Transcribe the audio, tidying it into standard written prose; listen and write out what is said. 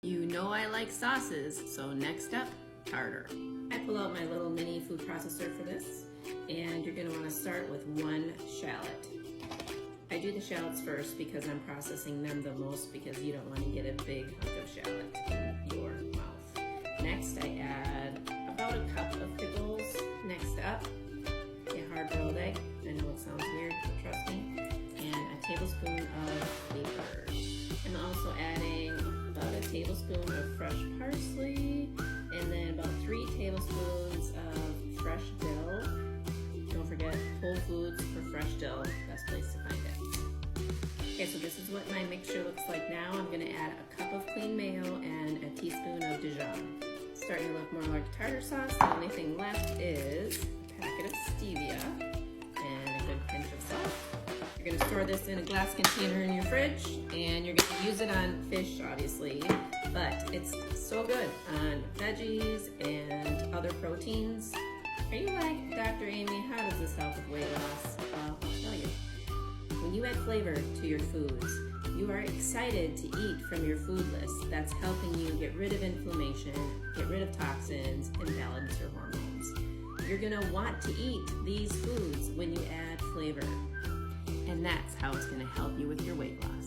You know I like sauces, so next up, tartar. I pull out my little mini food processor for this, and you're going to want to start with one shallot. I do the shallots first because I'm processing them the most, because you don't want to get a big hunk of shallot in your mouth. Next, I add about a cup of pickles. Next up, a hard-boiled egg. I know it sounds weird, but trust me. And a tablespoon of flavor. I'm also adding about a tablespoon of fresh parsley, and then about 3 tablespoons of fresh dill. Don't forget Whole Foods for fresh dill, best place to find it. Okay, so this is what my mixture looks like now. I'm going to add a cup of clean mayo and a teaspoon of Dijon. Starting to look more like tartar sauce. The only thing left is a packet of stevia and a good pinch of salt. You're going to store this in a glass container in your fridge, and you're going to use it on fish, obviously, but it's so good on veggies and other proteins. Are you like, Dr. Amy, how does this help with weight loss? Well, I'll tell you. When you add flavor to your foods, you are excited to eat from your food list that's helping you get rid of inflammation, get rid of toxins, and balance your hormones. You're going to want to eat these foods when you add flavor. And that's how it's going to help you with your weight loss.